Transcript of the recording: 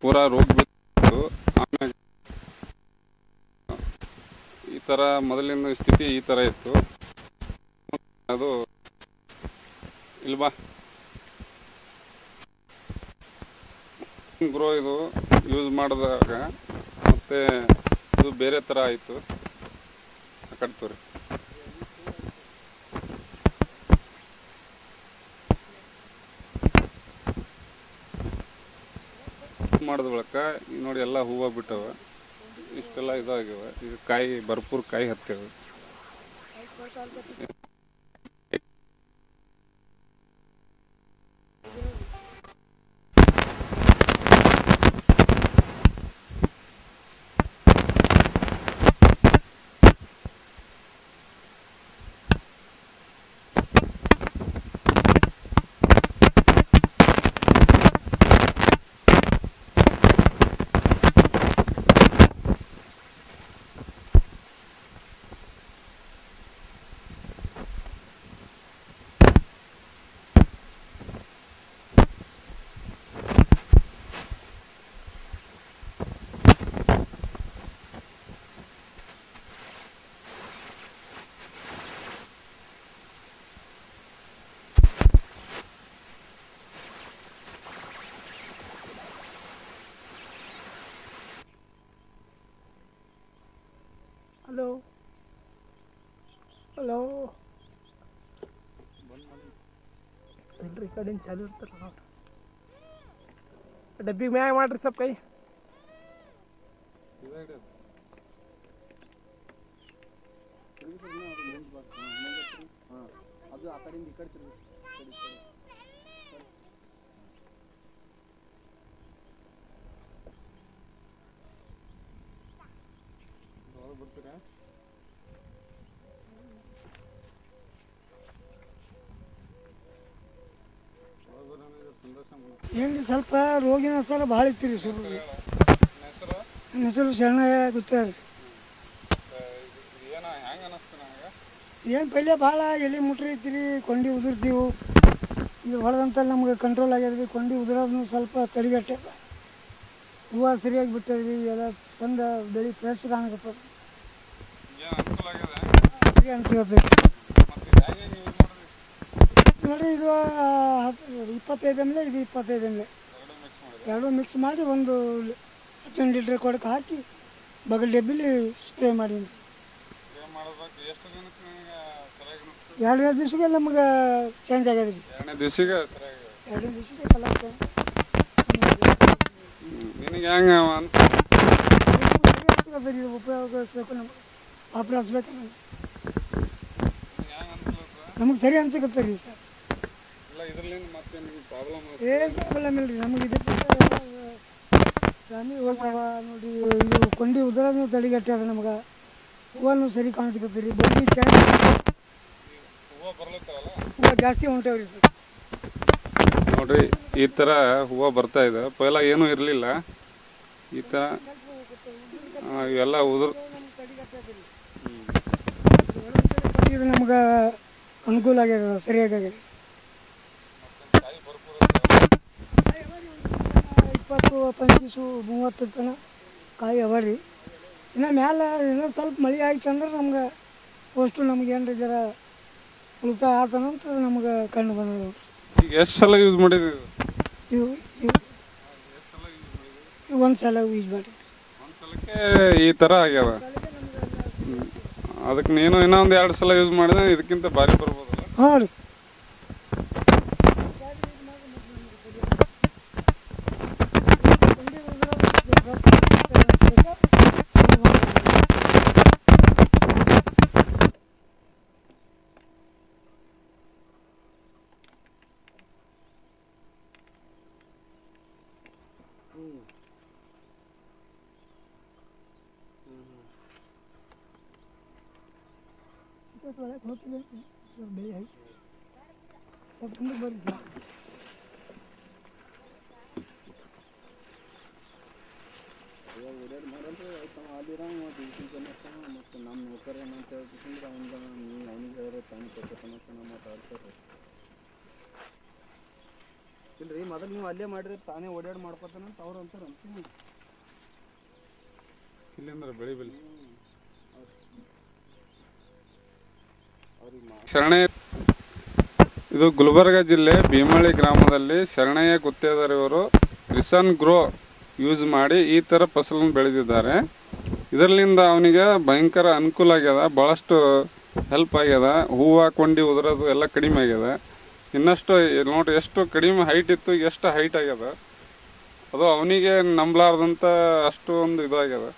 ಪೂರಾ ರೋಗ ಬಿತ್ತು. ಆಮೇಲೆ ಈ ಥರ ಮೊದಲಿನ ಸ್ಥಿತಿ ಈ ಥರ ಇತ್ತು. ಅದು ಇಲ್ವಾ ಗ್ರೋ ಇದು ಯೂಸ್ ಮಾಡಿದಾಗ ಮತ್ತು ಇದು ಬೇರೆ ಥರ ಆಯಿತು. ಕಟ್ತೀವಿ ಮಾಡಿದ ಬಳಿಕ ನೋಡಿ ಎಲ್ಲ ಹೂವು ಬಿಟ್ಟವ, ಇಷ್ಟೆಲ್ಲ ಇದಾಗ್ಯವ. ಇದು ಕಾಯಿ ಭರ್ಪೂರ್ ಕಾಯಿ ಹತ್ತೇವೆ. ಹಲೋ ಹಲೋ ಇಲ್ರಿ ಈ ಕಡೆಯಿಂದ ಚಾಲು ಇರ್ತಾರೆ ನೋಡ್ರಿ. ಡಬ್ಬಿಗೆ ಮ್ಯಾಗ ಮಾಡ್ರಿ ಸ್ವಲ್ಪ ಕೈ. ಅದು ಆ ಕಡೆಯಿಂದ ಈ ಕಡೆ ಬರ್ತೀರಾ? ಏನು ಸ್ವಲ್ಪ ರೋಗಿನ ಹೆಸರು ಭಾಳ ಇತ್ತೀರಿ ಸರ್. ನನ್ನ ಹೆಸರು ಶರಣ ಗೊತ್ತಾರಿ. ಏನು ಪೈಲೆ ಭಾಳ ಎಲೆ ಮುಟ್ರಿ ಐತಿರಿ, ಕೊಂಡಿ ಉದುರ್ತೀವಿ. ಇದು ಹೊಡೆದಂತ ನಮ್ಗೆ ಕಂಟ್ರೋಲ್ ಆಗ್ಯದ್ರಿ. ಕೊಂಡಿ ಉದುರೋದು ಸ್ವಲ್ಪ ತಡೆಗಟ್ಟದ, ಹೂವು ಸರಿಯಾಗಿ ಬಿಟ್ಟದ್ರಿ. ಎಲ್ಲ ಚಂದ ಬೆಳೆ ಫ್ರೆಶ್ ಕಾಣಕತ್ತದ, ಸರಿ ಅನ್ಸ್ಕತ್ತೈತಿ ನೋಡ್ರಿ. ಇದು 25 ml, ಇದು 25 ml, ಎರಡೂ ಮಿಕ್ಸ್ ಮಾಡಿ ಒಂದು 10 ಲೀಟ್ರ್ ಕೊಡಕ್ಕೆ ಹಾಕಿ ಬಗಲ್ ಡಬ್ಬಿಲಿ ಸ್ಪ್ರೇ ಮಾಡೀನಿ. 2 ದಿವಸಕ್ಕೆ ನಮ್ಗೆ ಚೇಂಜ್ ಆಗ್ಯದ ರೀ. 2 ದಿವಸಕ್ಕೆ ಕಲರ್ ಚೇಂಜ್. ನಿನಗೆ ಹೆಂಗೆ ಅನ್ಸ್ತದೆ ರೀ, ಉಪಯೋಗಿಸ್ಬೇಕು, ನಮ್ಗೆ ಪಾಪಡ್ ಹಚ್ಬೇಕು. ನಮಗೆ ಸರಿ ಅನ್ಸಕತ್ತೆ ರೀ ಸರ್. ಏನು ಪ್ರಾಬ್ಲಮ್ ಇಲ್ಲ ರೀ ನಮಗೆ. ಇದು ಸ್ವಾಮಿ ಹೋಗ್ತಾವ ನೋಡಿರಿ. ಇದು ಕೊಂಡಿ ಉದುರೋದು ತಡೆಗಟ್ಟದ, ನಮ್ಗೆ ಹೂವನ್ನು ಸರಿ ಕಾಣಿಸ್ಕತ್ತೆ ರೀ. ಬಳ್ಳಿ ಚೆನ್ನಾಗಿ ಹೂವು ಜಾಸ್ತಿ ಹೊಂಟೇವ್ರಿ ಸರ್. ನೋಡ್ರಿ ಈ ಥರ ಹೂವು ಬರ್ತಾ ಇದೆ. ಪೈಲ ಏನೂ ಇರಲಿಲ್ಲ ಈ ಥರ. ಇವೆಲ್ಲ ಉದುರು ಇದು ನಮ್ಗೆ ಅನುಕೂಲ ಆಗ್ಯದ, ಸರಿಯಾಗಿ ಆಗ್ಯದ. 20, 25, 30 ತನಕ ಕಾಯಿ ಅವ ರೀ. ಇನ್ನು ಮ್ಯಾಲೆ ಇನ್ನೊಂದು ಸ್ವಲ್ಪ ಮಳೆ ಆಯ್ತು ಅಂದ್ರೆ ನಮ್ಗೆ ಅಷ್ಟು ನಮ್ಗೆ ಏನ್ರಿ ಜರ ಉಳಿತಾಯ ಆತನಂತ ನಮ್ಗೆ ಕಂಡು ಬಂದದ. ಈಗ ಎಷ್ಟು ಸಲ ಯೂಸ್ ಮಾಡಿದ್ವಿ? ಇವು ಒಂದು ಸಲ ಯೂಸ್ ಮಾಡಿ ಒಂದು ಸಲಕ್ಕೆ ಈ ಥರ ಆಗ್ಯಾವ. ಅದಕ್ಕೆ ನೀನು ಇನ್ನೊಂದು 2 ಸಲ ಯೂಸ್ ಮಾಡಿದ್ರೆ ಇದಕ್ಕಿಂತ ಭಾರಿ ಬರ್ಬೋದಲ್ಲ? ಹಾಂ ರೀ. ಬೆಳೆ ಆಯ್ತು ಸ್ವಲ್ಪ ಮುಂದೆ ಬರ್ರಿ ಸರ್. ಮತ್ತು ನಮ್ಮ ನೌಕರ ಏನಂತ ಹೇಳ್ತಿದ್ರೆ ಅವನಿಗೆ ಹೇಳಿದ್ರೆ ತಾನು ಕೊಟ್ಟು ಮಾತಾಡ್ತಾರೆ. ಇಲ್ರಿ ಮೊದಲು ನೀವು ಅಲ್ಲೇ ಮಾಡಿರಿ ತಾನೇ ಓಡಾಡಿ ಮಾಡ್ಕೊತಾನಂತ ಅವ್ರು ಅಂತಾರೆ ಅಂತೀನಿ. ಇಲ್ಲಿಂದ್ರ ಬೆಳಿ ಶರಣಯ್ಯ, ಇದು ಗುಲ್ಬರ್ಗ ಜಿಲ್ಲೆ ಭೀಮಳ್ಳಿ ಗ್ರಾಮದಲ್ಲಿ ಶರಣಯ್ಯ ಗುತ್ತೇದಾರ್ ಕ್ರಿಸನ್ ಗ್ರೋ ಯೂಸ್ ಮಾಡಿ ಈ ಥರ ಫಸಲನ್ನು ಬೆಳೆದಿದ್ದಾರೆ. ಇದರಿಂದ ಅವನಿಗೆ ಭಯಂಕರ ಅನುಕೂಲ ಆಗ್ಯದ, ಭಾಳಷ್ಟು ಹೆಲ್ಪ್ ಆಗ್ಯದ. ಹೂವು ಕೊಂಡಿ ಉದುರೋದು ಎಲ್ಲ ಕಡಿಮೆ ಆಗ್ಯದ. ಇನ್ನಷ್ಟು ನೋಡ್ರಿ ಎಷ್ಟು ಕಡಿಮೆ ಹೈಟ್ ಇತ್ತು, ಎಷ್ಟು ಹೈಟ್ ಆಗ್ಯದ. ಅದು ಅವನಿಗೆ ನಂಬಲಾರ್ದಂಥ ಅಷ್ಟು ಒಂದು ಇದಾಗ್ಯದ.